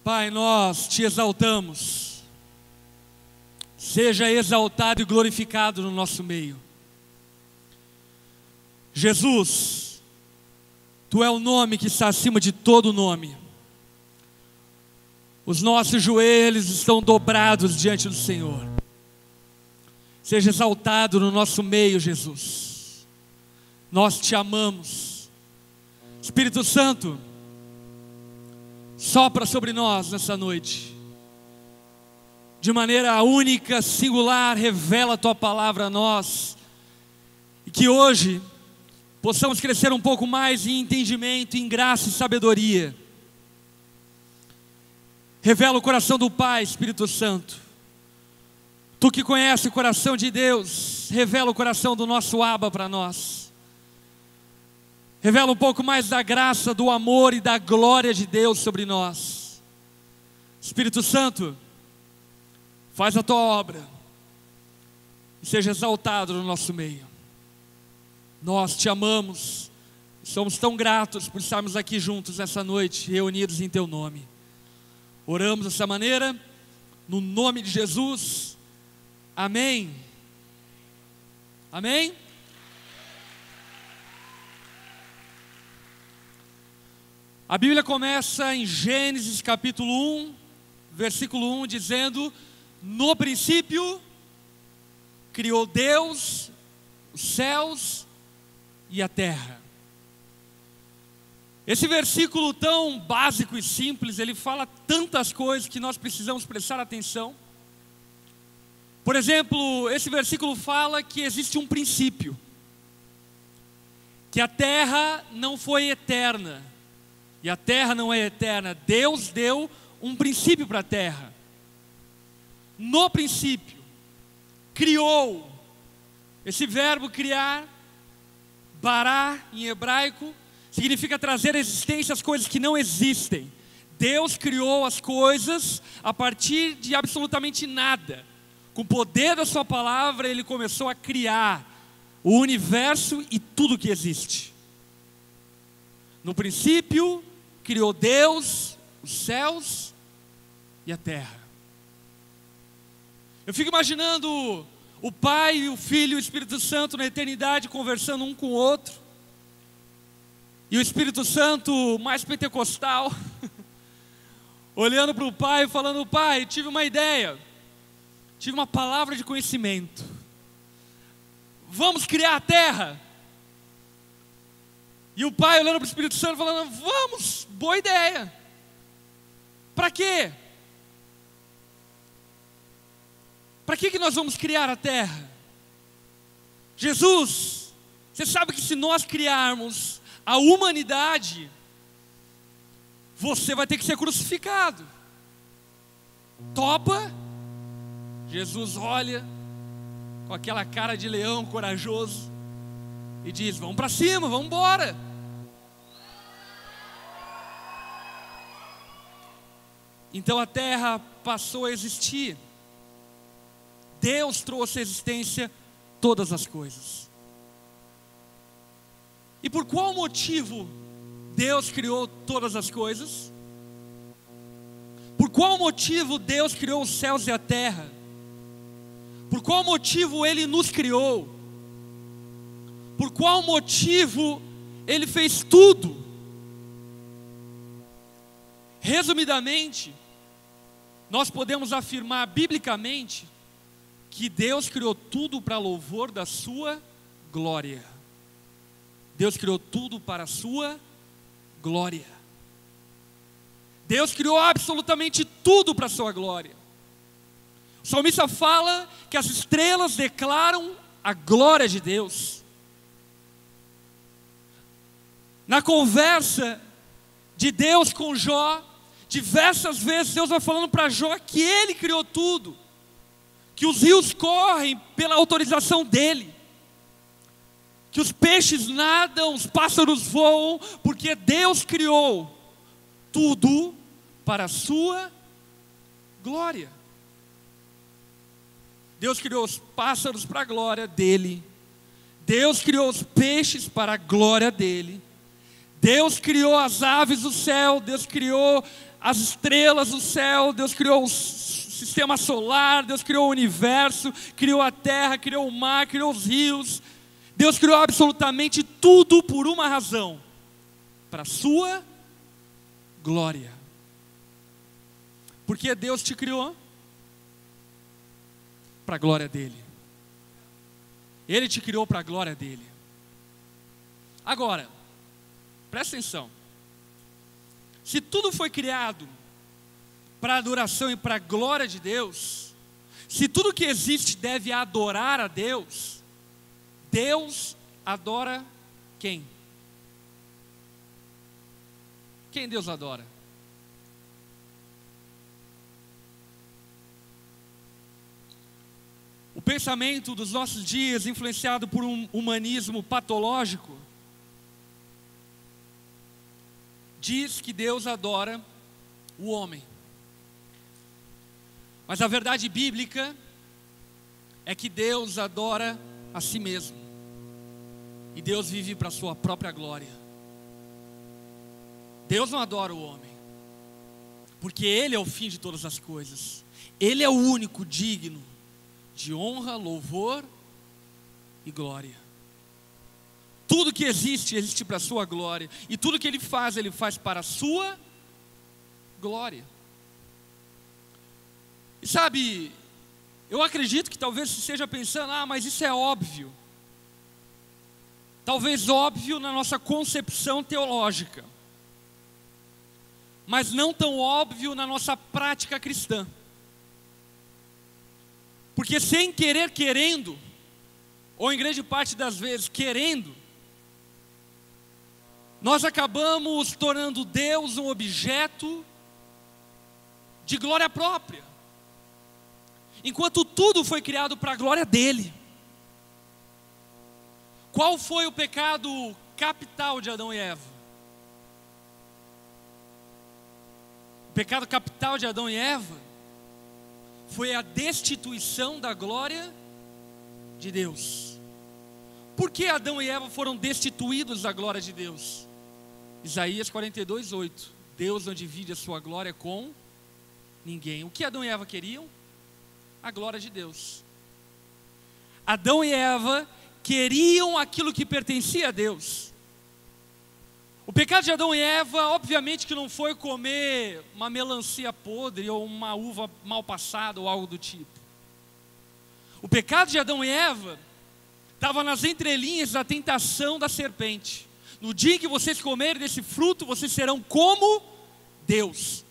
Pai, nós te exaltamos. Seja exaltado e glorificado no nosso meio. Jesus, Tu é o nome que está acima de todo nome. Os nossos joelhos estão dobrados diante do Senhor. Seja exaltado no nosso meio, Jesus. Nós te amamos. Espírito Santo, sopra sobre nós nessa noite. De maneira única, singular, revela a Tua palavra a nós. E que hoje possamos crescer um pouco mais em entendimento, em graça e sabedoria. Revela o coração do Pai, Espírito Santo. Tu que conhece o coração de Deus, revela o coração do nosso Abba para nós. Revela um pouco mais da graça, do amor e da glória de Deus sobre nós. Espírito Santo, faz a Tua obra e seja exaltado no nosso meio. Nós te amamos, somos tão gratos por estarmos aqui juntos essa noite, reunidos em Teu nome. Oramos dessa maneira, no nome de Jesus. Amém. Amém? A Bíblia começa em Gênesis capítulo 1, versículo 1, dizendo: no princípio criou Deus os céus e a terra. Esse versículo tão básico e simples, ele fala tantas coisas que nós precisamos prestar atenção. Por exemplo, esse versículo fala que existe um princípio, que a terra não foi eterna, e a terra não é eterna. Deus deu um princípio para a terra. No princípio, criou. Esse verbo criar, bará em hebraico, significa trazer à existência as coisas que não existem. Deus criou as coisas a partir de absolutamente nada. Com o poder da sua palavra, Ele começou a criar o universo e tudo que existe. No princípio, criou Deus os céus e a terra. Eu fico imaginando o Pai, o Filho e o Espírito Santo na eternidade conversando um com o outro. E o Espírito Santo mais pentecostal olhando para o Pai e falando: Pai, tive uma ideia, tive uma palavra de conhecimento. Vamos criar a terra. E o Pai olhando para o Espírito Santo falando: vamos, boa ideia. Para quê? Para que nós vamos criar a terra? Jesus, você sabe que se nós criarmos a humanidade, você vai ter que ser crucificado. Topa? Jesus olha com aquela cara de leão corajoso e diz: vamos para cima, vamos embora. Então a terra passou a existir. Deus trouxe à existência todas as coisas. E por qual motivo Deus criou todas as coisas? Por qual motivo Deus criou os céus e a terra? Por qual motivo Ele nos criou? Por qual motivo Ele fez tudo? Resumidamente, nós podemos afirmar biblicamente que Deus criou tudo para louvor da sua glória. Deus criou tudo para a sua glória. Deus criou absolutamente tudo para a sua glória. O salmista fala que as estrelas declaram a glória de Deus. Na conversa de Deus com Jó, diversas vezes Deus vai falando para Jó que Ele criou tudo, que os rios correm pela autorização dEle, que os peixes nadam, os pássaros voam, porque Deus criou tudo para a sua glória. Deus criou os pássaros para a glória dEle, Deus criou os peixes para a glória dEle, Deus criou as aves do céu, Deus criou as estrelas do céu, Deus criou o sistema solar, Deus criou o universo, criou a terra, criou o mar, criou os rios. Deus criou absolutamente tudo por uma razão: para a sua glória. Porque Deus te criou para a glória dele. Ele te criou para a glória dele. Agora, presta atenção. Se tudo foi criado para a adoração e para a glória de Deus, se tudo que existe deve adorar a Deus, Deus adora quem? Quem Deus adora? O pensamento dos nossos dias, influenciado por um humanismo patológico, diz que Deus adora o homem. Mas a verdade bíblica é que Deus adora a si mesmo. E Deus vive para a sua própria glória. Deus não adora o homem, porque Ele é o fim de todas as coisas. Ele é o único digno de honra, louvor e glória. Tudo que existe, existe para a sua glória. E tudo que Ele faz para a sua glória. E sabe, eu acredito que talvez você esteja pensando: mas isso é óbvio. Talvez óbvio na nossa concepção teológica, mas não tão óbvio na nossa prática cristã. Porque sem querer, querendo, ou em grande parte das vezes querendo, nós acabamos tornando Deus um objeto de glória própria, enquanto tudo foi criado para a glória dele. Qual foi o pecado capital de Adão e Eva? O pecado capital de Adão e Eva foi a destituição da glória de Deus. Por que Adão e Eva foram destituídos da glória de Deus? Isaías 42:8. Deus não divide a sua glória com ninguém. O que Adão e Eva queriam? A glória de Deus. Adão e Eva queriam aquilo que pertencia a Deus. O pecado de Adão e Eva, obviamente que não foi comer uma melancia podre ou uma uva mal passada ou algo do tipo. O pecado de Adão e Eva estava nas entrelinhas da tentação da serpente. No dia em que vocês comerem desse fruto, vocês serão como Deus.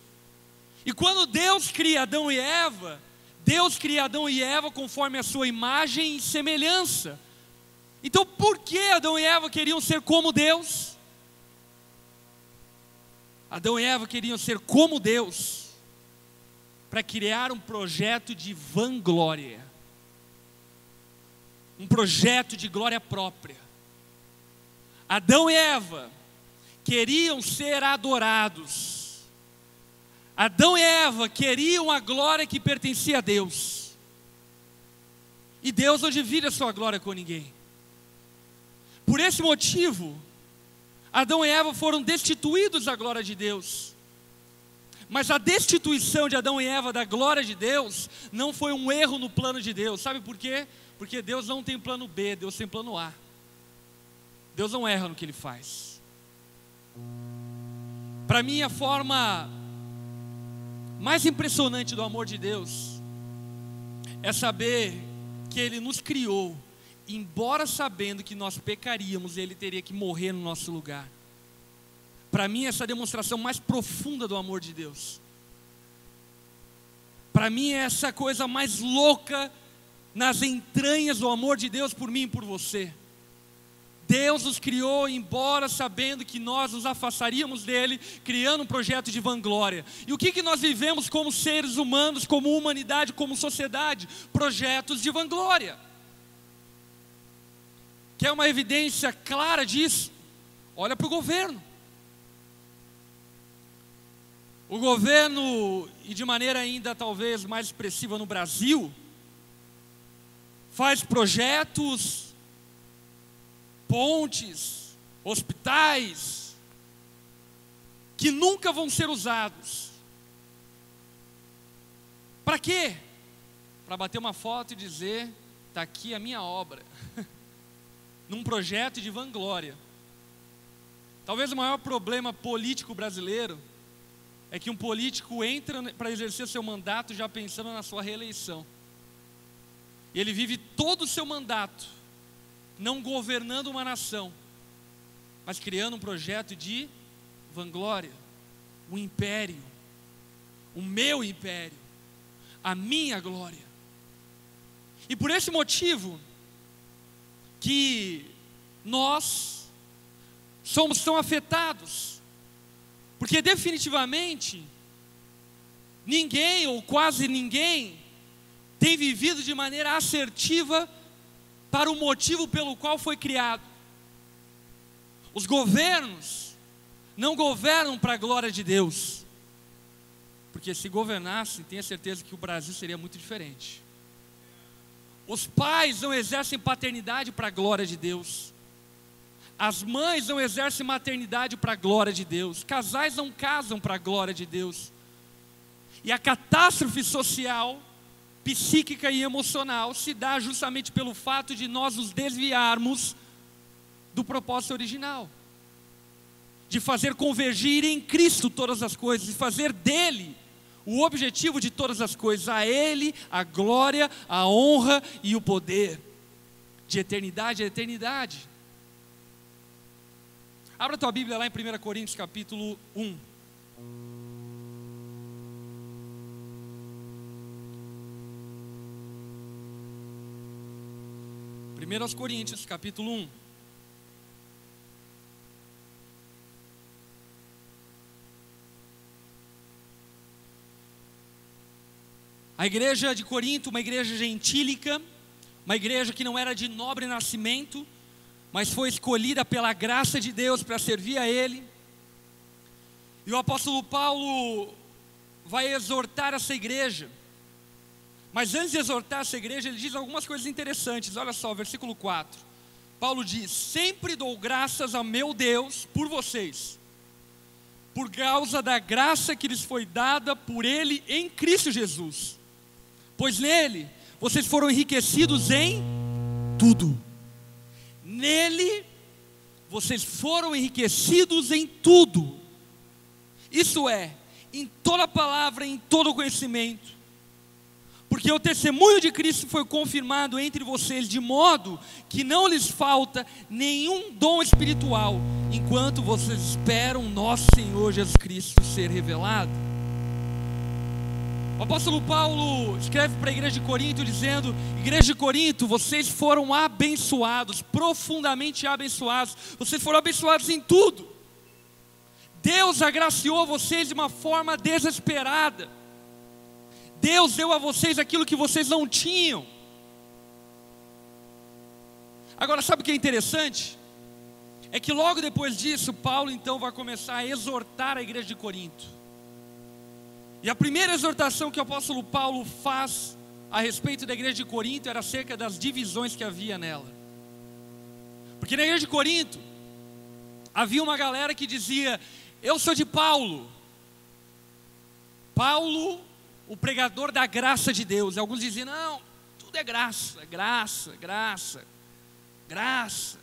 E quando Deus cria Adão e Eva, Deus cria Adão e Eva conforme a sua imagem e semelhança. Então por que Adão e Eva queriam ser como Deus? Adão e Eva queriam ser como Deus para criar um projeto de vanglória, um projeto de glória própria. Adão e Eva queriam ser adorados. Adão e Eva queriam a glória que pertencia a Deus. E Deus não divide a sua glória com ninguém. Por esse motivo, Adão e Eva foram destituídos da glória de Deus. Mas a destituição de Adão e Eva da glória de Deus não foi um erro no plano de Deus. Sabe por quê? Porque Deus não tem plano B, Deus tem plano A. Deus não erra no que Ele faz. Para mim, a forma mais impressionante do amor de Deus é saber que Ele nos criou, embora sabendo que nós pecaríamos, Ele teria que morrer no nosso lugar. Para mim, essa é a demonstração mais profunda do amor de Deus. Para mim, é essa coisa mais louca nas entranhas do amor de Deus por mim e por você. Deus nos criou, embora sabendo que nós nos afastaríamos dele, criando um projeto de vanglória. E o que nós vivemos como seres humanos, como humanidade, como sociedade? Projetos de vanglória. Quer uma evidência clara disso? Olha para o governo. O governo, e de maneira ainda talvez mais expressiva no Brasil, faz projetos, pontes, hospitais, que nunca vão ser usados. Para quê? Para bater uma foto e dizer, está aqui a minha obra. Num projeto de vanglória. Talvez o maior problema político brasileiro é que um político entra para exercer seu mandato já pensando na sua reeleição. E ele vive todo o seu mandato, não governando uma nação, mas criando um projeto de vanglória, um império, o meu império, a minha glória. E por esse motivo que nós somos tão afetados, porque definitivamente ninguém ou quase ninguém tem vivido de maneira assertiva para o motivo pelo qual foi criado. Os governos não governam para a glória de Deus, porque se governassem, tenha certeza que o Brasil seria muito diferente. Os pais não exercem paternidade para a glória de Deus. As mães não exercem maternidade para a glória de Deus. Casais não casam para a glória de Deus. E a catástrofe social, psíquica e emocional se dá justamente pelo fato de nós nos desviarmos do propósito original. De fazer convergir em Cristo todas as coisas, de fazer dele o objetivo de todas as coisas, a Ele a glória, a honra e o poder, de eternidade a eternidade. Abra tua Bíblia lá em 1 Coríntios capítulo 1. Primeiro aos Coríntios capítulo 1. A igreja de Corinto, uma igreja gentílica, uma igreja que não era de nobre nascimento, mas foi escolhida pela graça de Deus para servir a Ele. E o apóstolo Paulo vai exortar essa igreja. Mas antes de exortar essa igreja, ele diz algumas coisas interessantes. Olha só, versículo 4. Paulo diz: sempre dou graças ao meu Deus por vocês, por causa da graça que lhes foi dada por Ele em Cristo Jesus. Pois nele vocês foram enriquecidos em tudo. Nele vocês foram enriquecidos em tudo. Isso é, em toda palavra, em todo conhecimento. Porque o testemunho de Cristo foi confirmado entre vocês, de modo que não lhes falta nenhum dom espiritual, enquanto vocês esperam nosso Senhor Jesus Cristo ser revelado. O apóstolo Paulo escreve para a igreja de Corinto dizendo: igreja de Corinto, vocês foram abençoados, profundamente abençoados, vocês foram abençoados em tudo. Deus agraciou vocês de uma forma desesperada. Deus deu a vocês aquilo que vocês não tinham. Agora, sabe o que é interessante? É que logo depois disso, Paulo então vai começar a exortar a igreja de Corinto. E a primeira exortação que o apóstolo Paulo faz a respeito da igreja de Corinto era acerca das divisões que havia nela. Porque na igreja de Corinto havia uma galera que dizia: eu sou de Paulo. Paulo, o pregador da graça de Deus. E alguns diziam: não, tudo é graça, graça, graça, graça.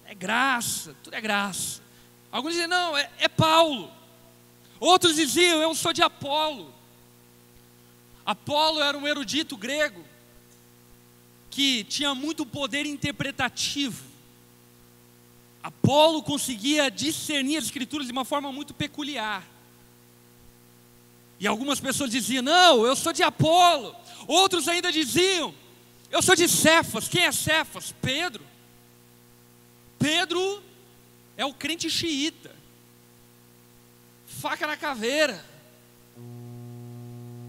É graça, tudo é graça. Alguns diziam: não, é Paulo. Outros diziam: eu sou de Apolo. Apolo era um erudito grego que tinha muito poder interpretativo. Apolo conseguia discernir as escrituras de uma forma muito peculiar. E algumas pessoas diziam: não, eu sou de Apolo. Outros ainda diziam: eu sou de Cefas. Quem é Cefas? Pedro. Pedro é o crente xiita, faca na caveira,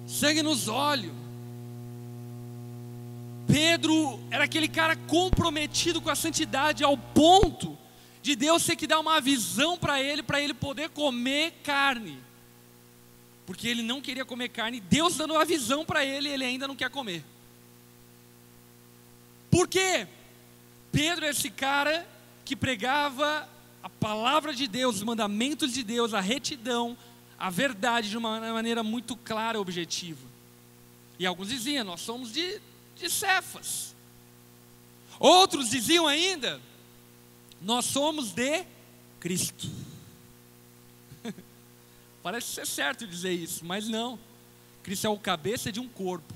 sangue nos olhos. Pedro era aquele cara comprometido com a santidade ao ponto de Deus ter que dar uma visão para ele poder comer carne, porque ele não queria comer carne. Deus dando uma visão para ele, ele ainda não quer comer. Por quê? Pedro é esse cara que pregava a palavra de Deus, os mandamentos de Deus, a retidão, a verdade de uma maneira muito clara e objetiva. E alguns diziam, nós somos de Cefas. Outros diziam ainda, nós somos de Cristo. Parece ser certo dizer isso, mas não. Cristo é o cabeça de um corpo.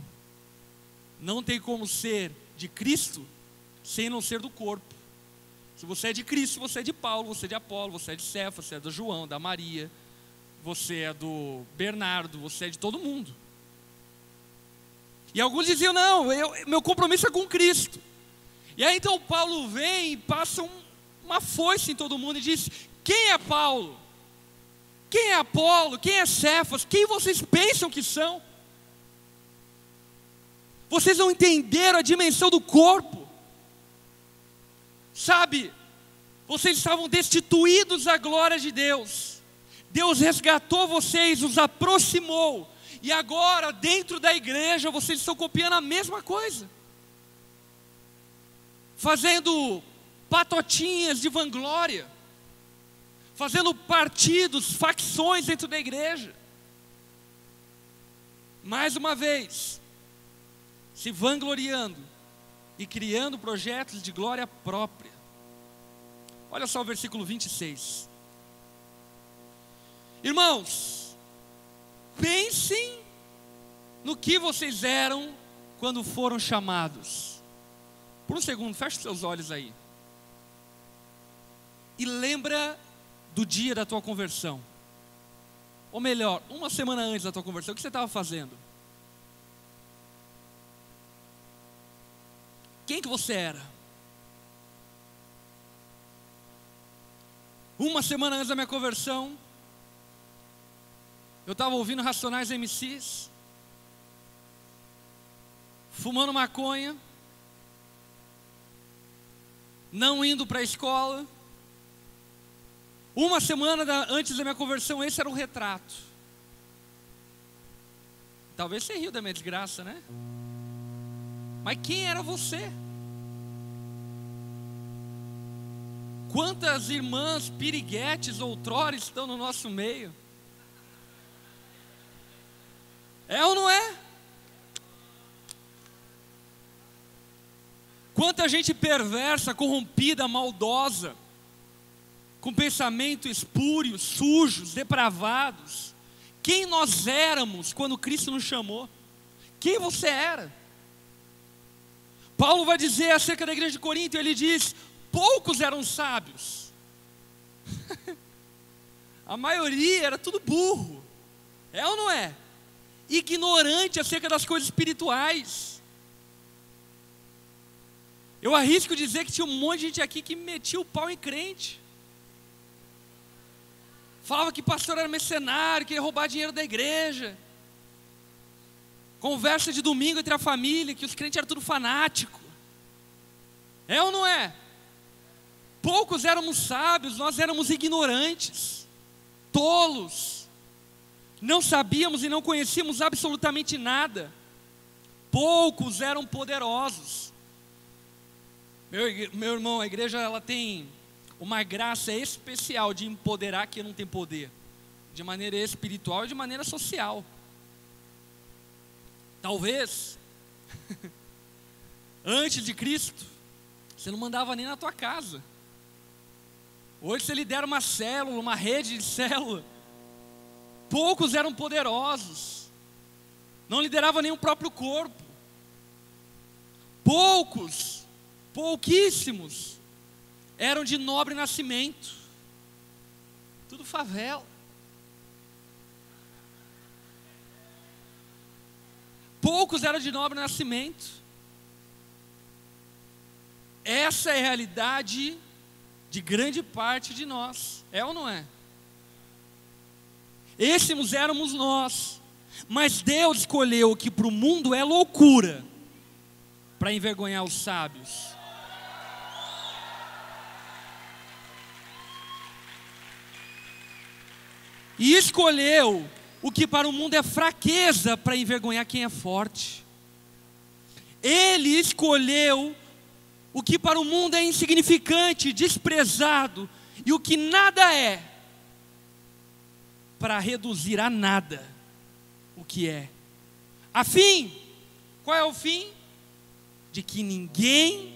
Não tem como ser de Cristo sem não ser do corpo. Se você é de Cristo, você é de Paulo, você é de Apolo, você é de Cefas, você é do João, da Maria, você é do Bernardo, você é de todo mundo. E alguns diziam, não, meu compromisso é com Cristo. E aí então Paulo vem e passa uma foice em todo mundo e diz, quem é Paulo? Quem é Apolo? Quem é Cefas? Quem vocês pensam que são? Vocês não entenderam a dimensão do corpo. Sabe, vocês estavam destituídos da glória de Deus. Deus resgatou vocês, os aproximou. E agora, dentro da igreja, vocês estão copiando a mesma coisa. Fazendo patotinhas de vanglória. Fazendo partidos, facções dentro da igreja. Mais uma vez, se vangloriando e criando projetos de glória própria. Olha só o versículo 26. Irmãos, pensem no que vocês eram quando foram chamados. Por um segundo, feche seus olhos aí. E lembra do dia da tua conversão. Ou melhor, uma semana antes da tua conversão, o que você estava fazendo? Quem que você era? Uma semana antes da minha conversão, eu estava ouvindo Racionais MCs, fumando maconha, não indo para a escola. Uma semana antes da minha conversão, esse era o retrato. Talvez você riu da minha desgraça, né? Mas quem era você? Quantas irmãs piriguetes outrora estão no nosso meio? É ou não é? Quanta gente perversa, corrompida, maldosa, com pensamento espúrios, sujos, depravados. Quem nós éramos quando Cristo nos chamou? Quem você era? Paulo vai dizer acerca da igreja de Corinto, ele diz, poucos eram sábios. A maioria era tudo burro. É ou não é? Ignorante acerca das coisas espirituais. Eu arrisco dizer que tinha um monte de gente aqui que metia o pau em crente. Falava que pastor era mercenário, que ia roubar dinheiro da igreja. Conversa de domingo entre a família, que os crentes eram tudo fanático. É ou não é? Poucos éramos sábios, nós éramos ignorantes, tolos. Não sabíamos e não conhecíamos absolutamente nada. Poucos eram poderosos. Meu irmão, a igreja ela tem uma graça especial de empoderar quem não tem poder, de maneira espiritual e de maneira social. Talvez antes de Cristo você não mandava nem na tua casa. Hoje você lidera uma célula, uma rede de célula. Poucos eram poderosos, não lideravam nem o próprio corpo. Pouquíssimos eram de nobre nascimento. Tudo favela. Poucos eram de nobre nascimento. Essa é a realidade de grande parte de nós. É ou não é? Esses éramos nós. Mas Deus escolheu o que para o mundo é loucura, para envergonhar os sábios. E escolheu o que para o mundo é fraqueza, para envergonhar quem é forte. Ele escolheu o que para o mundo é insignificante, desprezado, e o que nada é, para reduzir a nada o que é. A fim, qual é o fim? De que ninguém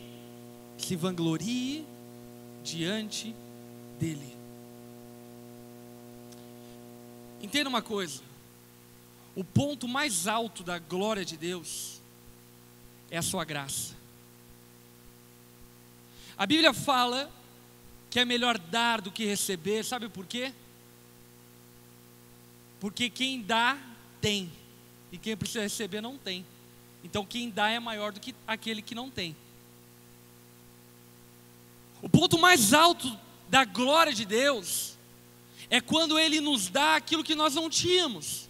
se vanglorie diante dele. Entenda uma coisa: o ponto mais alto da glória de Deus é a sua graça. A Bíblia fala que é melhor dar do que receber, sabe por quê? Porque quem dá, tem, e quem precisa receber não tem. Então quem dá é maior do que aquele que não tem. O ponto mais alto da glória de Deus é quando Ele nos dá aquilo que nós não tínhamos,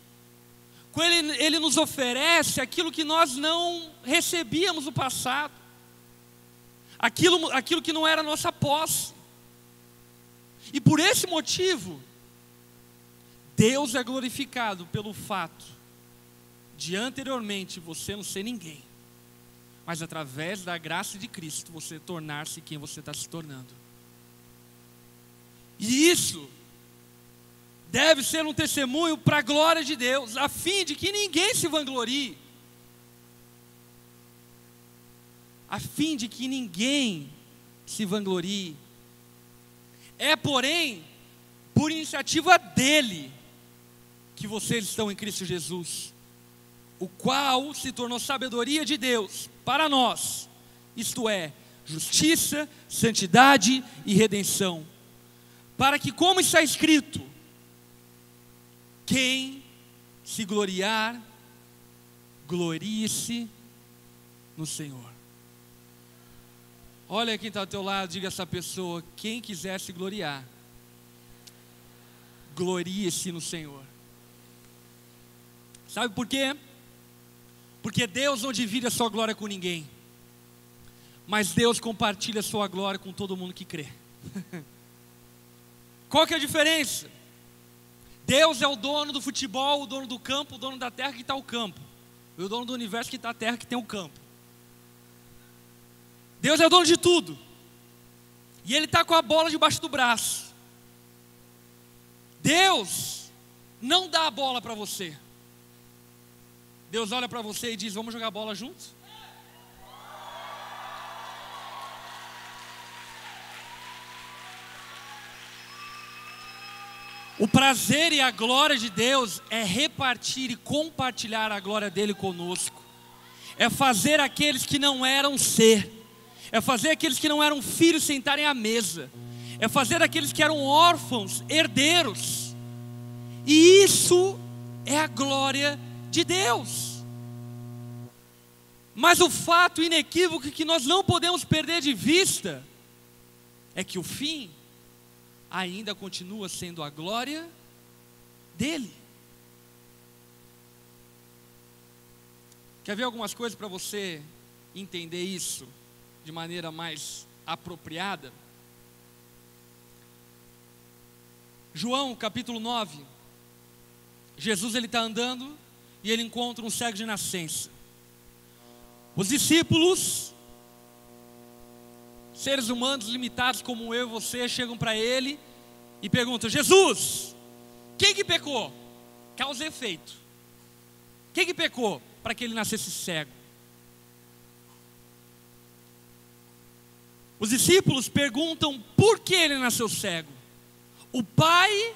quando Ele nos oferece aquilo que nós não recebíamos no passado, aquilo que não era nossa posse. E por esse motivo, Deus é glorificado pelo fato de anteriormente você não ser ninguém, mas através da graça de Cristo você tornar-se quem você está se tornando. E isso deve ser um testemunho para a glória de Deus, a fim de que ninguém se vanglorie, a fim de que ninguém se vanglorie. É, porém, por iniciativa dEle que vocês estão em Cristo Jesus, o qual se tornou sabedoria de Deus para nós, isto é, justiça, santidade e redenção, para que, como está escrito, quem se gloriar, glorie-se no Senhor. Olha quem está ao teu lado, diga a essa pessoa: quem quiser se gloriar, glorie-se no Senhor. Sabe por quê? Porque Deus não divide a sua glória com ninguém, mas Deus compartilha a sua glória com todo mundo que crê. Qual que é a diferença? Deus é o dono do futebol, o dono do campo, o dono da terra que está o campo, e o dono do universo que está a terra que tem o campo. Deus é o dono de tudo, e Ele está com a bola debaixo do braço. Deus não dá a bola para você. Deus olha para você e diz: vamos jogar bola juntos? O prazer e a glória de Deus é repartir e compartilhar a glória dele conosco. É fazer aqueles que não eram ser, é fazer aqueles que não eram filhos sentarem à mesa, é fazer aqueles que eram órfãos herdeiros. E isso é a glória de Deus. Mas o fato inequívoco que nós não podemos perder de vista é que o fim ainda continua sendo a glória dele. Quer ver algumas coisas para você entender isso de maneira mais apropriada? João capítulo 9, Jesus ele está andando e ele encontra um cego de nascença. Os discípulos, seres humanos limitados como eu e você, chegam para ele e perguntam: Jesus, quem que pecou? Causa e efeito. Quem que pecou para que ele nascesse cego? Os discípulos perguntam por que ele nasceu cego. O pai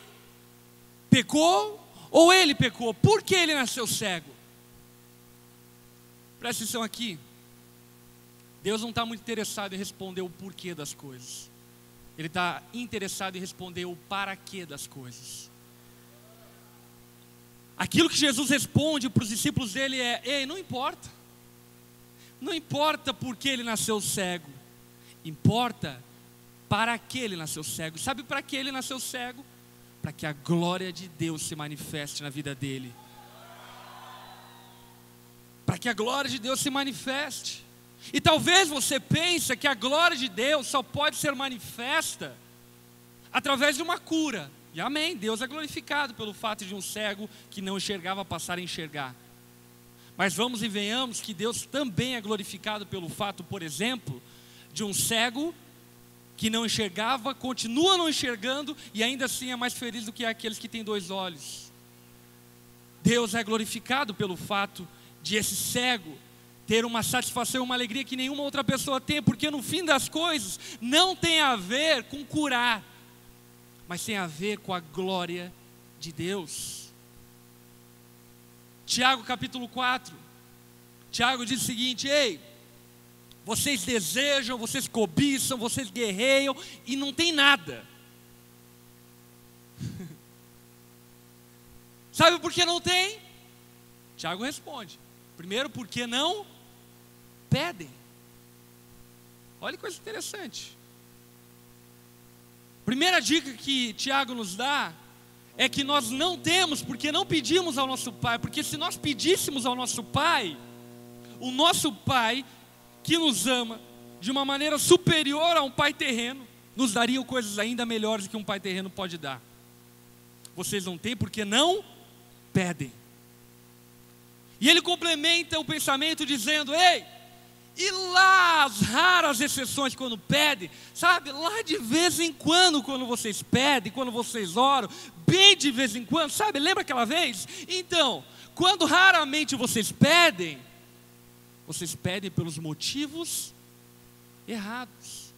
pecou ou ele pecou? Por que ele nasceu cego? Presta atenção aqui. Deus não está muito interessado em responder o porquê das coisas. Ele está interessado em responder o para quê das coisas. Aquilo que Jesus responde para os discípulos dele é: ei, não importa. Não importa por que ele nasceu cego. Importa para que ele nasceu cego. Sabe para que ele nasceu cego? Para que a glória de Deus se manifeste na vida dele. Para que a glória de Deus se manifeste. E talvez você pense que a glória de Deus só pode ser manifesta através de uma cura. E amém, Deus é glorificado pelo fato de um cego que não enxergava passar a enxergar. Mas vamos e venhamos que Deus também é glorificado pelo fato, por exemplo, de um cego que não enxergava, continua não enxergando e ainda assim é mais feliz do que aqueles que têm 2 olhos. Deus é glorificado pelo fato de esse cego ter uma satisfação e uma alegria que nenhuma outra pessoa tem, porque no fim das coisas não tem a ver com curar, mas tem a ver com a glória de Deus. Tiago capítulo 4, Tiago diz o seguinte: ei, vocês desejam, vocês cobiçam, vocês guerreiam e não tem nada. Sabe por que não tem? Tiago responde: primeiro, porque não pedem. Olha que coisa interessante. Primeira dica que Tiago nos dá é que nós não temos porque não pedimos ao nosso Pai. Porque se nós pedíssemos ao nosso Pai, o nosso Pai, que nos ama de uma maneira superior a um pai terreno, nos daria coisas ainda melhores que um pai terreno pode dar. Vocês não têm porque não pedem. E ele complementa o pensamento dizendo: ei, e lá as raras exceções quando pedem, sabe, lá de vez em quando vocês pedem, quando vocês oram, bem de vez em quando, sabe, lembra aquela vez? Então, quando raramente vocês pedem pelos motivos errados,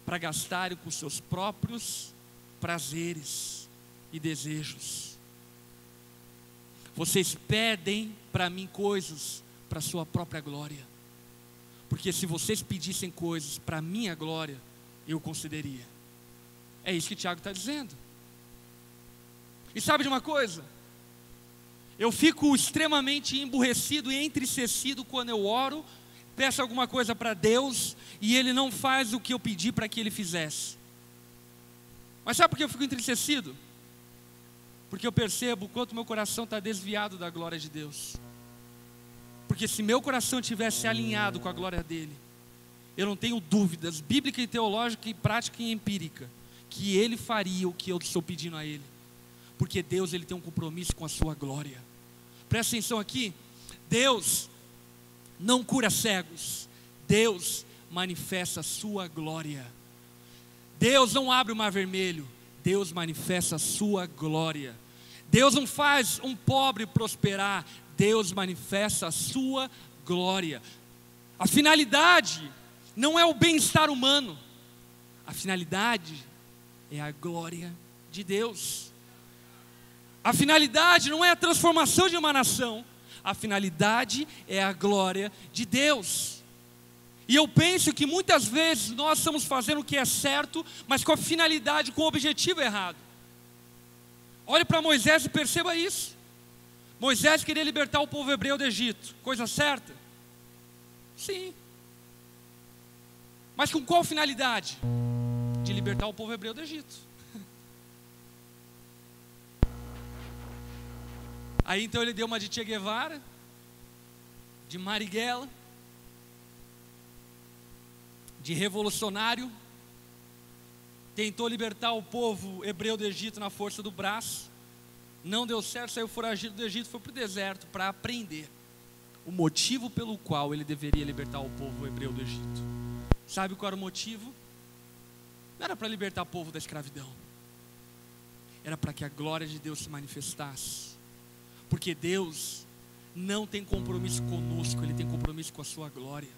para gastarem com seus próprios prazeres e desejos. Vocês pedem para mim coisas para a sua própria glória, porque se vocês pedissem coisas para a minha glória, eu concederia. É isso que Tiago está dizendo. E sabe de uma coisa? Eu fico extremamente emburrecido e entristecido quando eu oro, peço alguma coisa para Deus e Ele não faz o que eu pedi para que Ele fizesse. Mas sabe por que eu fico entristecido? Porque eu percebo o quanto meu coração está desviado da glória de Deus. Porque se meu coração tivesse alinhado com a glória dEle, eu não tenho dúvidas, bíblica e teológica e prática e empírica, que Ele faria o que eu estou pedindo a Ele. Porque Deus, Ele tem um compromisso com a sua glória. Presta atenção aqui. Deus não cura cegos. Deus manifesta a sua glória. Deus não abre o mar vermelho. Deus manifesta a sua glória. Deus não faz um pobre prosperar. Deus manifesta a sua glória. A finalidade não é o bem-estar humano. A finalidade é a glória de Deus. A finalidade não é a transformação de uma nação. A finalidade é a glória de Deus. E eu penso que muitas vezes nós estamos fazendo o que é certo, mas com a finalidade, com o objetivo errado. Olhe para Moisés e perceba isso. Moisés queria libertar o povo hebreu do Egito. Coisa certa? Sim. Mas com qual finalidade? De libertar o povo hebreu do Egito. Aí então ele deu uma de Che Guevara, de Marighella, de revolucionário, tentou libertar o povo hebreu do Egito na força do braço, não deu certo, saiu foragido do Egito, foi para o deserto para aprender o motivo pelo qual ele deveria libertar o povo hebreu do Egito. Sabe qual era o motivo? Não era para libertar o povo da escravidão, era para que a glória de Deus se manifestasse. Porque Deus não tem compromisso conosco, Ele tem compromisso com a sua glória.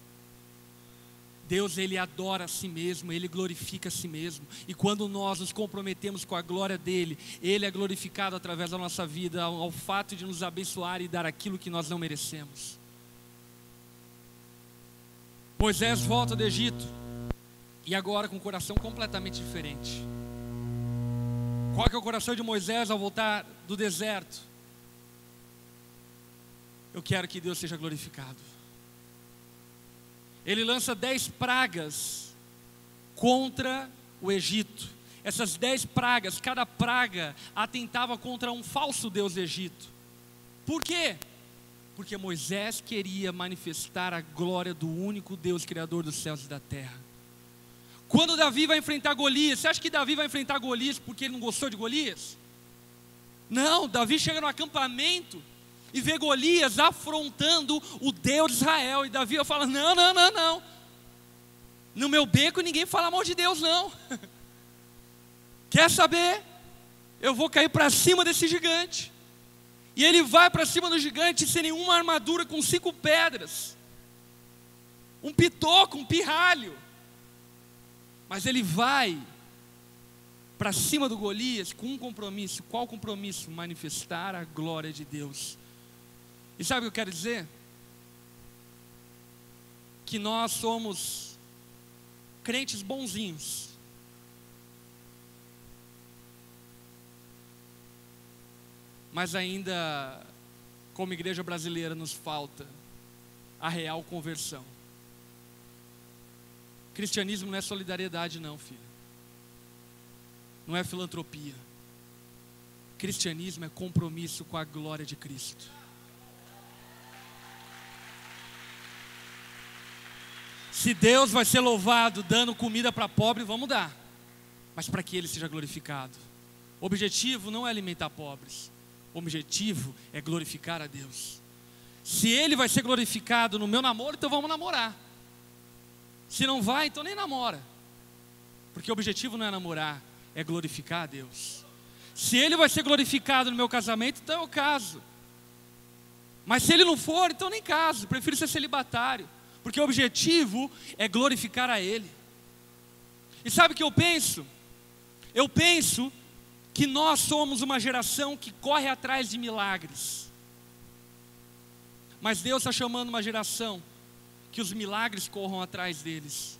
Deus, Ele adora a si mesmo, Ele glorifica a si mesmo. E quando nós nos comprometemos com a glória dEle, Ele é glorificado através da nossa vida, ao fato de nos abençoar e dar aquilo que nós não merecemos. Moisés volta do Egito, e agora com um coração completamente diferente. Qual que é o coração de Moisés ao voltar do deserto? Eu quero que Deus seja glorificado. Ele lança 10 pragas contra o Egito. Essas 10 pragas, cada praga atentava contra um falso deus do Egito. Por quê? Porque Moisés queria manifestar a glória do único Deus criador dos céus e da terra. Quando Davi vai enfrentar Golias, você acha que Davi vai enfrentar Golias porque ele não gostou de Golias? Não, Davi chega no acampamento e vê Golias afrontando o Deus de Israel. E Davi fala: não. no meu beco ninguém fala mal de Deus não. Quer saber? Eu vou cair para cima desse gigante. E ele vai para cima do gigante sem nenhuma armadura, com 5 pedras, um pitoco, um pirralho. Mas ele vai para cima do Golias com um compromisso. Qual compromisso? Manifestar a glória de Deus. E sabe o que eu quero dizer? Que nós somos crentes bonzinhos. Mas ainda, como igreja brasileira, nos falta a real conversão. Cristianismo não é solidariedade não, filho. Não é filantropia. Cristianismo é compromisso com a glória de Cristo. Se Deus vai ser louvado dando comida para pobre, vamos dar. Mas para que Ele seja glorificado. O objetivo não é alimentar pobres. O objetivo é glorificar a Deus. Se Ele vai ser glorificado no meu namoro, então vamos namorar. Se não vai, então nem namora. Porque o objetivo não é namorar, é glorificar a Deus. Se Ele vai ser glorificado no meu casamento, então eu caso. Mas se Ele não for, então nem caso. Prefiro ser celibatário. Porque o objetivo é glorificar a Ele. E sabe o que eu penso? Eu penso que nós somos uma geração que corre atrás de milagres. Mas Deus está chamando uma geração que os milagres corram atrás deles.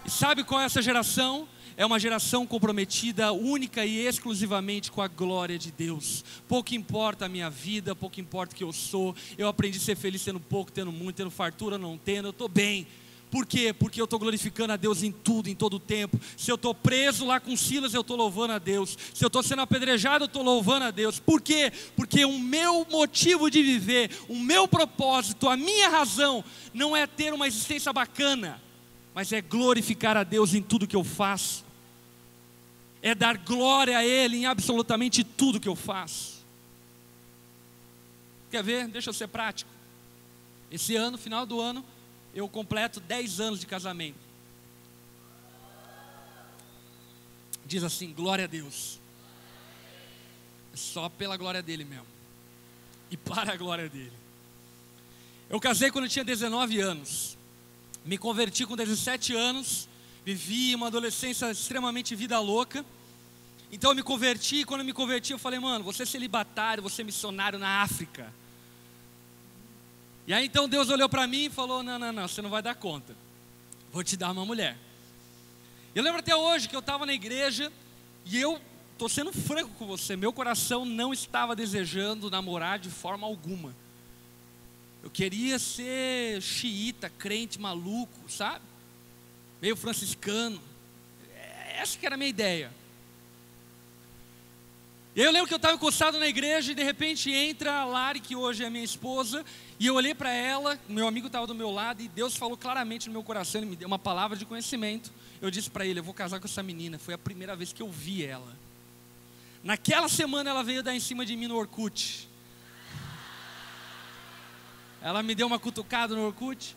E sabe qual é essa geração? É uma geração comprometida única e exclusivamente com a glória de Deus. Pouco importa a minha vida, pouco importa o que eu sou. Eu aprendi a ser feliz tendo pouco, tendo muito, tendo fartura, não tendo, eu estou bem. Por quê? Porque eu estou glorificando a Deus em tudo, em todo o tempo. Se eu estou preso lá com Silas, eu estou louvando a Deus. Se eu estou sendo apedrejado, eu estou louvando a Deus. Por quê? Porque o meu motivo de viver, o meu propósito, a minha razão, não é ter uma existência bacana, mas é glorificar a Deus em tudo que eu faço. É dar glória a Ele em absolutamente tudo que eu faço. Quer ver? Deixa eu ser prático. Esse ano, final do ano, eu completo 10 anos de casamento. Diz assim, glória a Deus. É só pela glória dele mesmo. E para a glória dele. Eu casei quando eu tinha 19 anos. Me converti com 17 anos. Vivi uma adolescência extremamente vida louca. Então eu me converti, e quando eu me converti eu falei, mano, você é celibatário, você é missionário na África. E aí então Deus olhou para mim e falou, não, você não vai dar conta. Vou te dar uma mulher. Eu lembro até hoje que eu estava na igreja, e eu estou sendo franco com você, meu coração não estava desejando namorar de forma alguma. Eu queria ser xiita, crente, maluco, sabe? Meio franciscano. Essa que era a minha ideia. E aí eu lembro que eu estava encostado na igreja e de repente entra a Lari, que hoje é minha esposa, e eu olhei para ela, meu amigo estava do meu lado e Deus falou claramente no meu coração, Ele me deu uma palavra de conhecimento. Eu disse para ele, eu vou casar com essa menina. Foi a primeira vez que eu vi ela. Naquela semana ela veio dar em cima de mim no Orkut. Ela me deu uma cutucada no Orkut.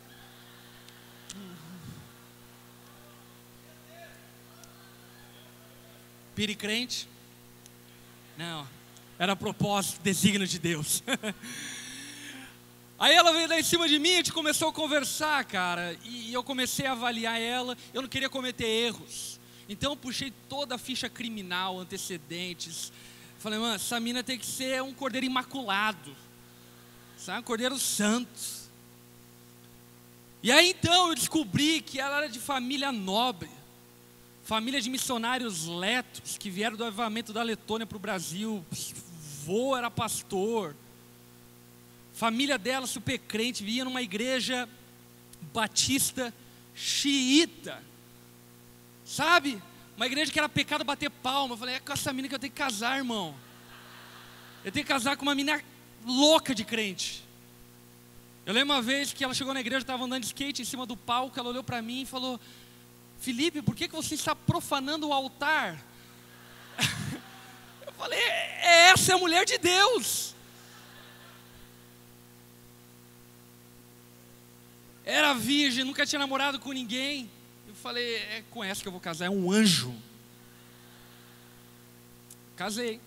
Piricrente. Não, era propósito, desígnio de Deus. Aí ela veio dar em cima de mim, a gente começou a conversar, cara. E eu comecei a avaliar ela, eu não queria cometer erros. Então eu puxei toda a ficha criminal, antecedentes. Falei, mano, essa mina tem que ser um cordeiro imaculado. Sabe, um cordeiro santo. E aí então eu descobri que ela era de família nobre. Família de missionários letos que vieram do avivamento da Letônia para o Brasil. Vô era pastor. Família dela super crente, via numa igreja batista xiita. Sabe? Uma igreja que era pecado bater palma. Eu falei, é com essa menina que eu tenho que casar, irmão. Eu tenho que casar com uma menina louca de crente. Eu lembro uma vez que ela chegou na igreja, estava andando de skate em cima do palco, ela olhou para mim e falou, Felipe, por que você está profanando o altar? Eu falei, essa é a mulher de Deus. era virgem, nunca tinha namorado com ninguém. Eu falei, é com essa que eu vou casar, é um anjo. Casei.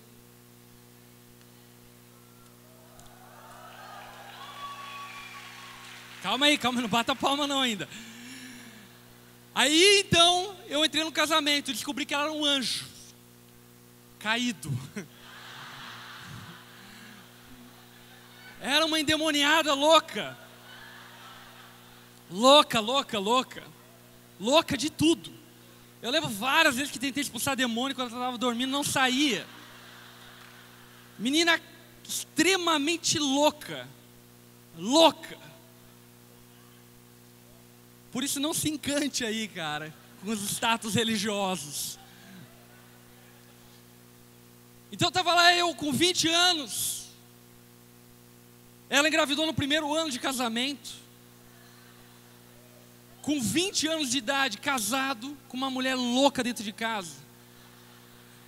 Calma aí, não bata a palma não ainda. Aí então, eu entrei no casamento e descobri que ela era um anjo caído. Era uma endemoniada louca. Louca de tudo. Eu lembro várias vezes que tentei expulsar demônio quando ela estava dormindo, não saía. Menina extremamente louca. Por isso não se encante aí, cara, com os status religiosos. Então estava lá eu com 20 anos. Ela engravidou no primeiro ano de casamento. Com 20 anos de idade, casado com uma mulher louca dentro de casa.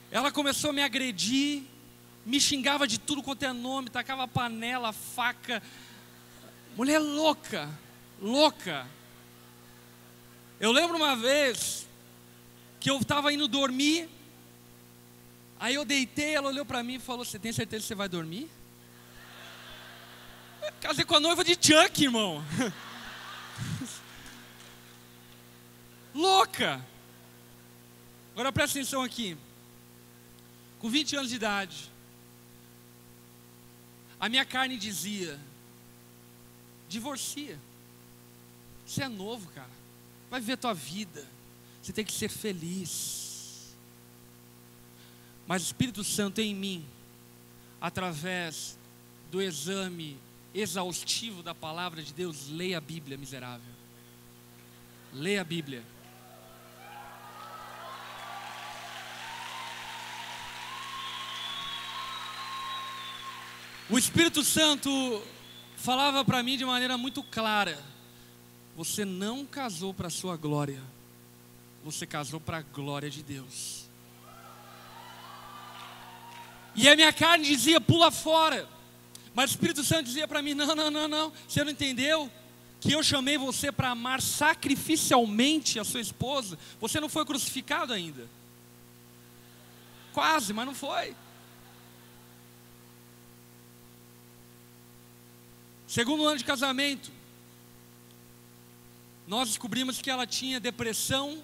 Ela começou a me agredir, me xingava de tudo quanto é nome, tacava panela, faca. Mulher louca. Eu lembro uma vez que eu estava indo dormir, aí eu deitei, ela olhou para mim e falou, você tem certeza que você vai dormir? Eu casei com a noiva de Chuck, irmão. Louca. Agora presta atenção aqui. Com 20 anos de idade, a minha carne dizia, divorcia. Você é novo, cara. Vai viver a tua vida. Você tem que ser feliz. Mas o Espírito Santo em mim, através do exame exaustivo da palavra de Deus, leia a Bíblia, miserável. Leia a Bíblia. O Espírito Santo falava para mim de maneira muito clara: você não casou para a sua glória, você casou para a glória de Deus. E a minha carne dizia, pula fora. Mas o Espírito Santo dizia para mim, não, você não entendeu? Que eu chamei você para amar sacrificialmente a sua esposa. Você não foi crucificado ainda. Quase, mas não foi. Segundo ano de casamento, nós descobrimos que ela tinha depressão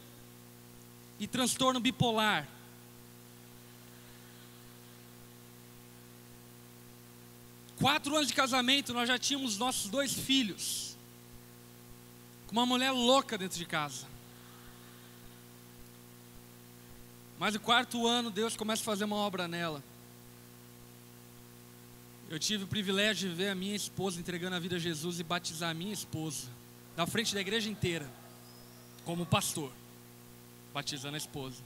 e transtorno bipolar. Quatro anos de casamento, nós já tínhamos nossos 2 filhos, com uma mulher louca dentro de casa. Mas no 4º ano, Deus começa a fazer uma obra nela. Eu tive o privilégio de ver a minha esposa entregando a vida a Jesus e batizar a minha esposa na frente da igreja inteira, como pastor, batizando a esposa.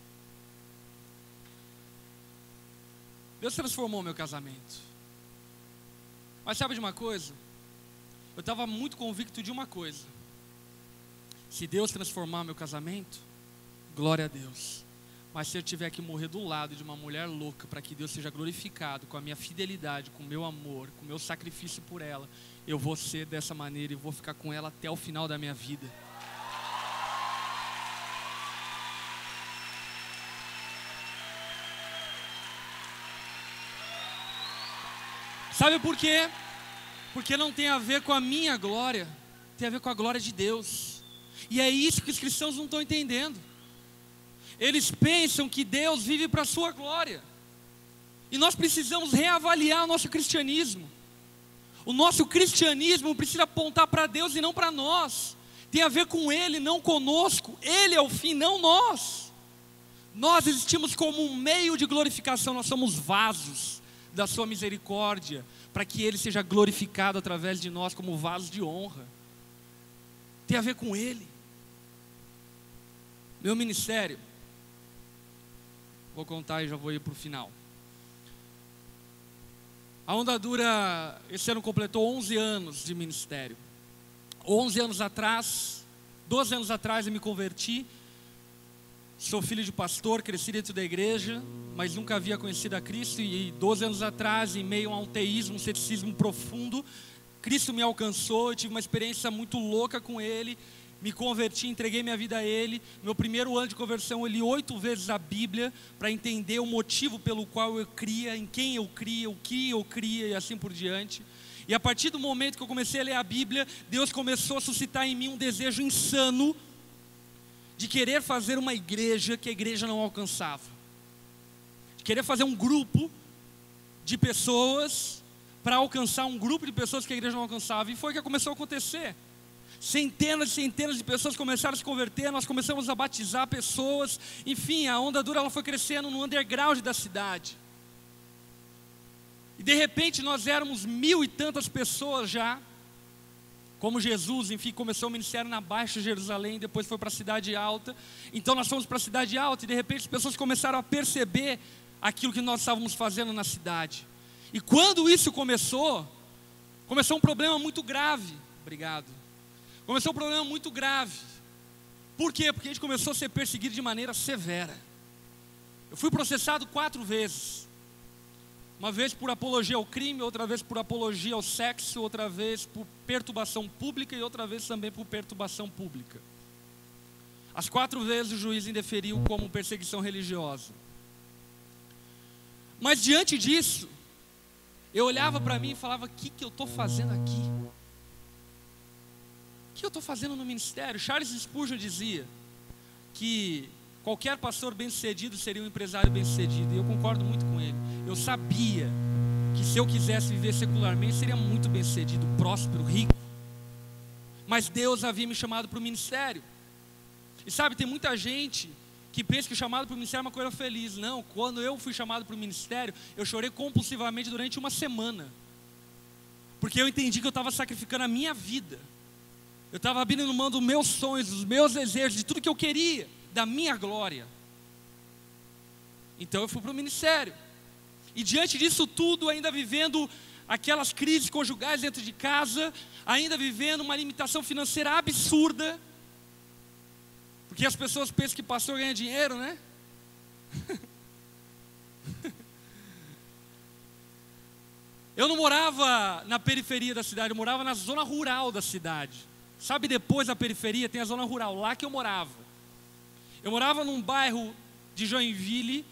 Deus transformou o meu casamento. Mas sabe de uma coisa? Eu estava muito convicto de uma coisa: se Deus transformar meu casamento, glória a Deus. Mas se eu tiver que morrer do lado de uma mulher louca para que Deus seja glorificado com a minha fidelidade, com o meu amor, com o meu sacrifício por ela, eu vou ser dessa maneira e vou ficar com ela até o final da minha vida. Sabe por quê? Porque não tem a ver com a minha glória, tem a ver com a glória de Deus. E é isso que os cristãos não estão entendendo. Eles pensam que Deus vive para a sua glória. E nós precisamos reavaliar o nosso cristianismo. O nosso cristianismo precisa apontar para Deus e não para nós. Tem a ver com Ele, não conosco. Ele é o fim, não nós. Nós existimos como um meio de glorificação. Nós somos vasos da sua misericórdia, para que Ele seja glorificado através de nós como vasos de honra. Tem a ver com Ele. Meu ministério, vou contar e já vou ir para o final. A Onda Dura, esse ano completou 11 anos de ministério. 11 anos atrás, 12 anos atrás eu me converti. Sou filho de pastor, cresci dentro da igreja, mas nunca havia conhecido a Cristo. E 12 anos atrás, em meio a um teísmo, um ceticismo profundo, Cristo me alcançou, eu tive uma experiência muito louca com Ele, me converti, entreguei minha vida a Ele. Meu primeiro ano de conversão, eu li 8 vezes a Bíblia, para entender o motivo pelo qual eu cria, em quem eu cria, o que eu cria e assim por diante. E a partir do momento que eu comecei a ler a Bíblia, Deus começou a suscitar em mim um desejo insano, de querer fazer uma igreja que a igreja não alcançava. De querer fazer um grupo de pessoas, para alcançar um grupo de pessoas que a igreja não alcançava. E foi o que começou a acontecer. Centenas e centenas de pessoas começaram a se converter, nós começamos a batizar pessoas. Enfim, a Onda Dura ela foi crescendo no underground da cidade. E de repente nós éramos 1000 e tantas pessoas já. Como Jesus, enfim, começou o ministério na Baixa Jerusalém, depois foi para a Cidade Alta. Então nós fomos para a Cidade Alta e de repente as pessoas começaram a perceber aquilo que nós estávamos fazendo na cidade. E quando isso começou um problema muito grave. Obrigado. Começou um problema muito grave. Por quê? Porque a gente começou a ser perseguido de maneira severa. Eu fui processado 4 vezes. Uma vez por apologia ao crime, outra vez por apologia ao sexo, outra vez por perturbação pública e outra vez também por perturbação pública. As 4 vezes o juiz indeferiu como perseguição religiosa. Mas diante disso, eu olhava para mim e falava: o que eu estou fazendo aqui? O que eu estou fazendo no ministério? Charles Spurgeon dizia que qualquer pastor bem-sucedido seria um empresário bem-sucedido, e eu concordo muito com ele. Eu sabia que se eu quisesse viver secularmente, seria muito bem-sucedido, próspero, rico. Mas Deus havia me chamado para o ministério. E sabe, tem muita gente que pensa que o chamado para o ministério é uma coisa feliz. Não, quando eu fui chamado para o ministério, eu chorei compulsivamente durante uma semana. Porque eu entendi que eu estava sacrificando a minha vida. Eu estava abrindo mão dos meus sonhos, dos meus desejos, de tudo que eu queria, da minha glória. Então eu fui para o ministério. E diante disso tudo, ainda vivendo aquelas crises conjugais dentro de casa, ainda vivendo uma limitação financeira absurda, porque as pessoas pensam que pastor ganha dinheiro, né? Eu não morava na periferia da cidade, eu morava na zona rural da cidade. Sabe, depois da periferia tem a zona rural, lá que eu morava. Eu morava num bairro de Joinville,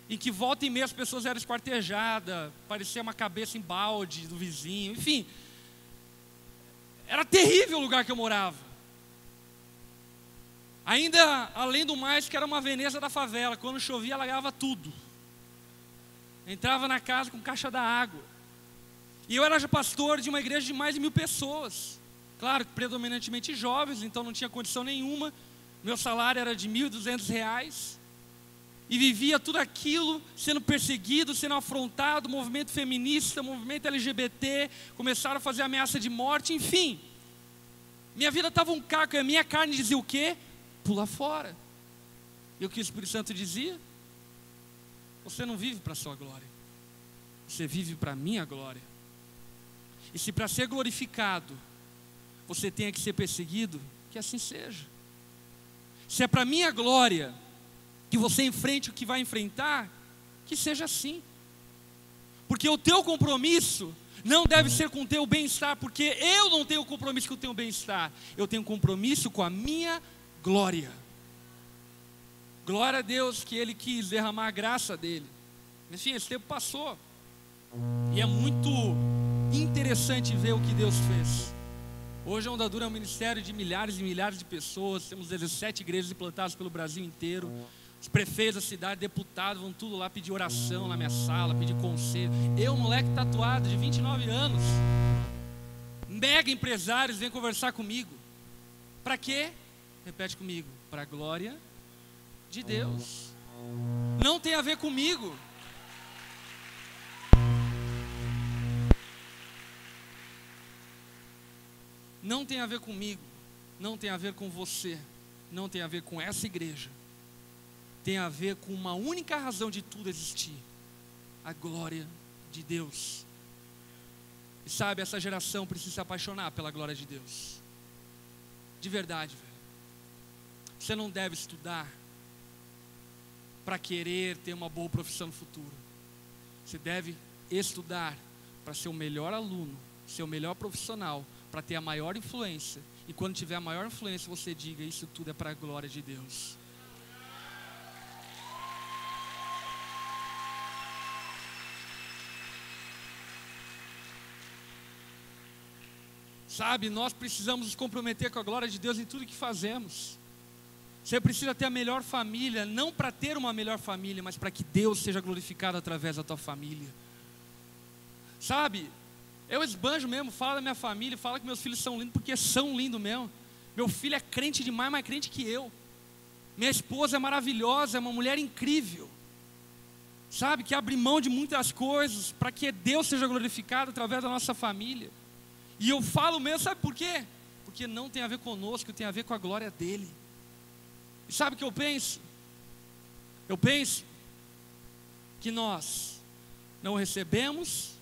em que volta e meia as pessoas eram esquartejadas, parecia uma cabeça em balde do vizinho, enfim. Era terrível o lugar que eu morava. Ainda, além do mais, que era uma Veneza da favela, quando chovia alagava tudo. Entrava na casa com caixa da água. E eu era já pastor de uma igreja de mais de 1000 pessoas. Claro, predominantemente jovens, então não tinha condição nenhuma. Meu salário era de R$1.200. E vivia tudo aquilo, sendo perseguido, sendo afrontado, movimento feminista, movimento LGBT, começaram a fazer ameaça de morte, enfim. Minha vida estava um caco, e a minha carne dizia o quê? Pula fora. E o que o Espírito Santo dizia? Você não vive para a sua glória, você vive para a minha glória. E se para ser glorificado você tenha que ser perseguido, que assim seja. Se é para a minha glória que você enfrente o que vai enfrentar, que seja assim. Porque o teu compromisso não deve ser com o teu bem-estar, porque eu não tenho compromisso com o teu bem-estar, eu tenho compromisso com a minha glória. Glória a Deus que Ele quis derramar a graça dEle. Enfim, esse tempo passou. E é muito interessante ver o que Deus fez. Hoje a Onda Dura é um ministério de milhares e milhares de pessoas. Temos 17 igrejas implantadas pelo Brasil inteiro. Os prefeitos da cidade, deputados, vão tudo lá pedir oração na minha sala, pedir conselho. Eu, moleque tatuado de 29 anos, mega empresários, vêm conversar comigo. Para quê? Repete comigo. Para a glória de Deus. Não tem a ver comigo. Não tem a ver comigo. Não tem a ver com você. Não tem a ver com essa igreja. Tem a ver com uma única razão de tudo existir: a glória de Deus. E sabe, essa geração precisa se apaixonar pela glória de Deus. De verdade, velho. Você não deve estudar para querer ter uma boa profissão no futuro. Você deve estudar para ser o melhor aluno, ser o melhor profissional, para ter a maior influência. E quando tiver a maior influência, você diga: isso tudo é para a glória de Deus. Sabe, nós precisamos nos comprometer com a glória de Deus em tudo que fazemos. Você precisa ter a melhor família, não para ter uma melhor família, mas para que Deus seja glorificado através da tua família. Sabe, eu esbanjo mesmo, falo da minha família, falo que meus filhos são lindos, porque são lindos mesmo. Meu filho é crente demais, mais crente que eu. Minha esposa é maravilhosa, é uma mulher incrível. Sabe, que abre mão de muitas coisas para que Deus seja glorificado através da nossa família. E eu falo mesmo, sabe por quê? Porque não tem a ver conosco, tem a ver com a glória dele. E sabe o que eu penso? Eu penso que nós não recebemos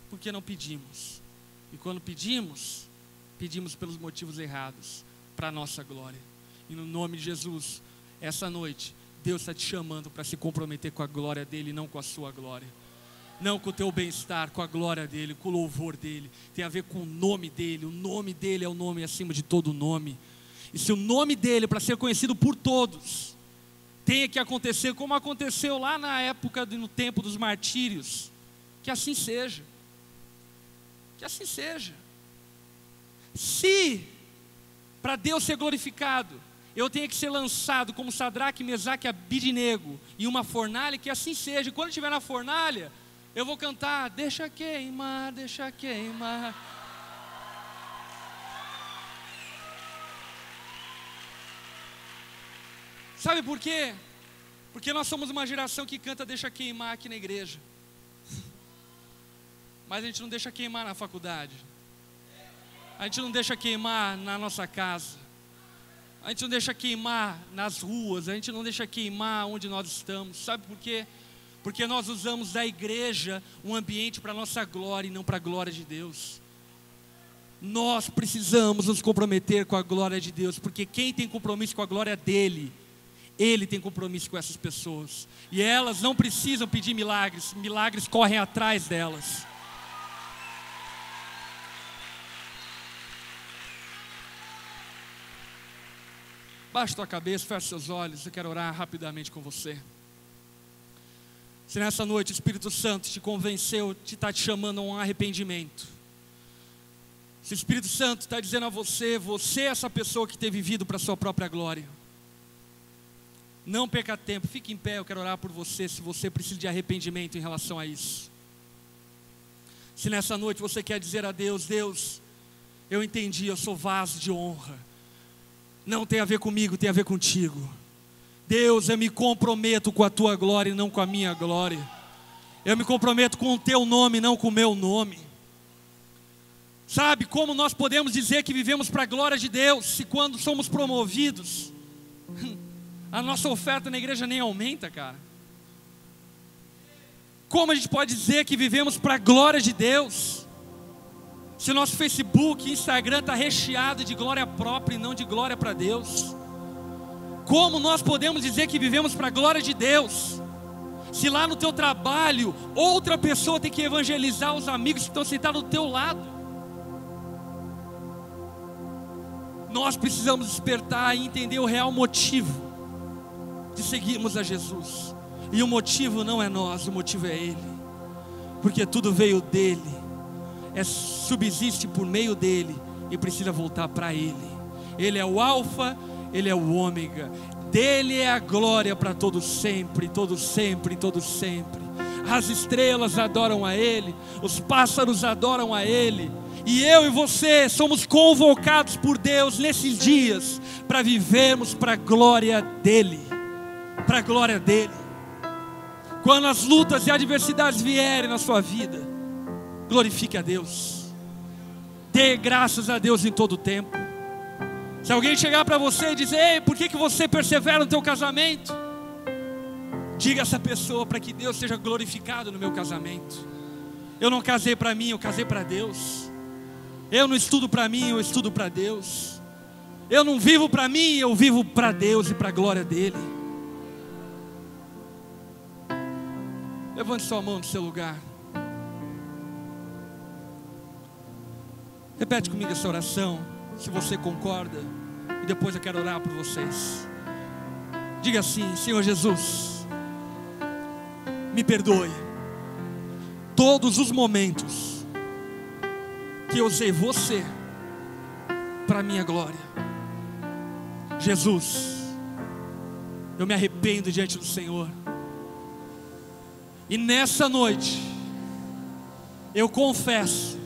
porque não pedimos. E quando pedimos, pedimos pelos motivos errados, para a nossa glória. E no nome de Jesus, essa noite, Deus está te chamando para se comprometer com a glória dele e não com a sua glória. Não com o teu bem-estar, com a glória dele, com o louvor dele. Tem a ver com o nome dele. O nome dele é o nome acima de todo nome. E se o nome dele, para ser conhecido por todos, tenha que acontecer como aconteceu lá na época, no tempo dos martírios, que assim seja. Que assim seja. Se, para Deus ser glorificado, eu tenho que ser lançado como Sadraque, Mesaque e Abidnego em uma fornalha, que assim seja. E quando estiver na fornalha, eu vou cantar: deixa queimar, deixa queimar. Sabe por quê? Porque nós somos uma geração que canta deixa queimar aqui na igreja. Mas a gente não deixa queimar na faculdade. A gente não deixa queimar na nossa casa. A gente não deixa queimar nas ruas. A gente não deixa queimar onde nós estamos. Sabe por quê? Porque nós usamos da igreja um ambiente para a nossa glória e não para a glória de Deus. Nós precisamos nos comprometer com a glória de Deus, porque quem tem compromisso com a glória dele, ele tem compromisso com essas pessoas. E elas não precisam pedir milagres, milagres correm atrás delas. Baixe tua cabeça, feche seus olhos, eu quero orar rapidamente com você. Se nessa noite o Espírito Santo te convenceu, está te chamando a um arrependimento. Se o Espírito Santo está dizendo a você, você é essa pessoa que tem vivido para a sua própria glória. Não perca tempo, fique em pé, eu quero orar por você, se você precisa de arrependimento em relação a isso. Se nessa noite você quer dizer a Deus: Deus, eu entendi, eu sou vaso de honra. Não tem a ver comigo, tem a ver contigo. Deus, eu me comprometo com a tua glória e não com a minha glória. Eu me comprometo com o teu nome e não com o meu nome. Sabe como nós podemos dizer que vivemos para a glória de Deus, se quando somos promovidos, a nossa oferta na igreja nem aumenta, cara? Como a gente pode dizer que vivemos para a glória de Deus, se o nosso Facebook e Instagram está recheado de glória própria e não de glória para Deus? Como nós podemos dizer que vivemos para a glória de Deus, se lá no teu trabalho, outra pessoa tem que evangelizar os amigos que estão sentados do teu lado? Nós precisamos despertar e entender o real motivo de seguirmos a Jesus. E o motivo não é nós, o motivo é Ele. Porque tudo veio dEle, subsiste por meio dEle e precisa voltar para Ele. Ele é o alfa, Ele é o ômega. Dele é a glória para todos sempre, todos sempre, todos sempre. As estrelas adoram a Ele, os pássaros adoram a Ele. E eu e você somos convocados por Deus nesses dias para vivermos para a glória dEle. Para a glória dEle. Quando as lutas e adversidades vierem na sua vida, glorifique a Deus. Dê graças a Deus em todo o tempo. Se alguém chegar para você e dizer: ei, por que você persevera no teu casamento? Diga a essa pessoa: para que Deus seja glorificado no meu casamento. Eu não casei para mim, eu casei para Deus. Eu não estudo para mim, eu estudo para Deus. Eu não vivo para mim, eu vivo para Deus e para a glória dEle. Levante sua mão do seu lugar. Repete comigo essa oração, se você concorda, e depois eu quero orar por vocês. Diga assim: Senhor Jesus, me perdoe todos os momentos que eu usei você para a minha glória. Jesus, eu me arrependo diante do Senhor, e nessa noite eu confesso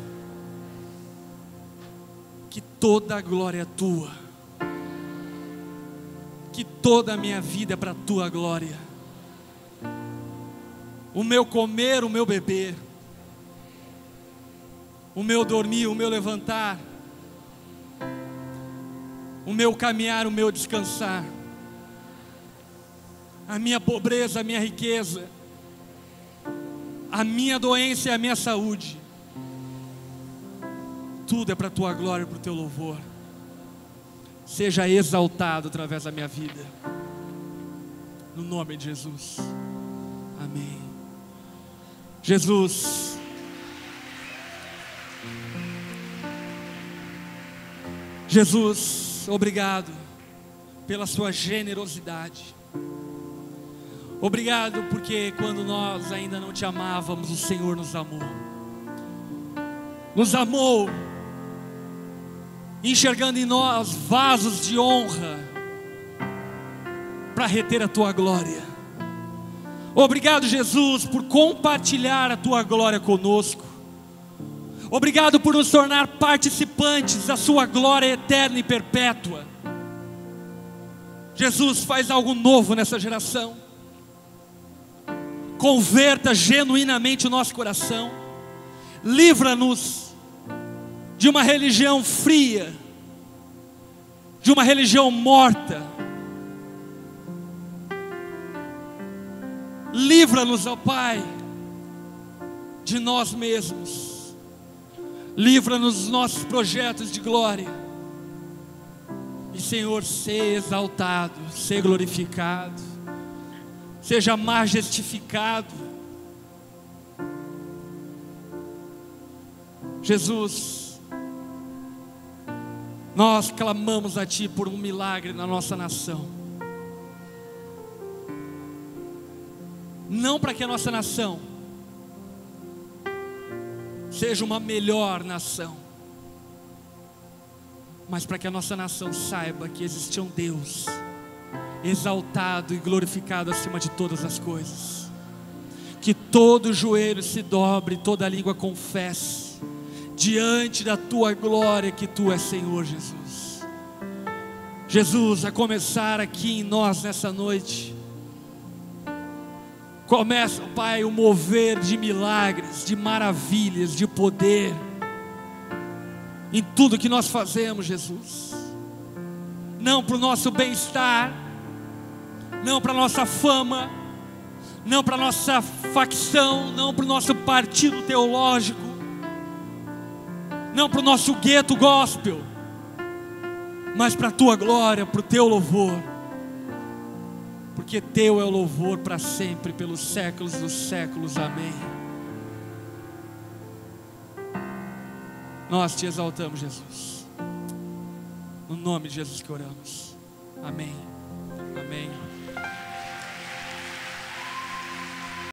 que toda a glória é tua, que toda a minha vida é para a tua glória. O meu comer, o meu beber, o meu dormir, o meu levantar, o meu caminhar, o meu descansar, a minha pobreza, a minha riqueza, a minha doença e a minha saúde, tudo é para a tua glória e para o teu louvor. Seja exaltado através da minha vida, no nome de Jesus, amém. Jesus, Jesus, obrigado pela sua generosidade. Obrigado porque quando nós ainda não te amávamos, o Senhor nos amou. Nos amou, enxergando em nós vasos de honra para reter a tua glória. Obrigado, Jesus, por compartilhar a tua glória conosco. Obrigado por nos tornar participantes da sua glória eterna e perpétua. Jesus, faz algo novo nessa geração. Converta genuinamente o nosso coração. Livra-nos de uma religião fria, de uma religião morta. Livra-nos, ó Pai, de nós mesmos. Livra-nos dos nossos projetos de glória. E, Senhor, ser exaltado, ser glorificado, seja majestificado. Jesus, nós clamamos a Ti por um milagre na nossa nação. Não para que a nossa nação seja uma melhor nação, mas para que a nossa nação saiba que existe um Deus exaltado e glorificado acima de todas as coisas. Que todo joelho se dobre, toda língua confesse diante da tua glória que tu és Senhor Jesus. Jesus, a começar aqui em nós nessa noite, começa, Pai, o mover de milagres, de maravilhas, de poder em tudo que nós fazemos, Jesus. Não para o nosso bem-estar, não para a nossa fama, não para a nossa facção, não para o nosso partido teológico, não para o nosso gueto gospel, mas para a tua glória, para o teu louvor. Porque teu é o louvor para sempre, pelos séculos dos séculos, amém. Nós te exaltamos, Jesus, no nome de Jesus que oramos, amém, amém.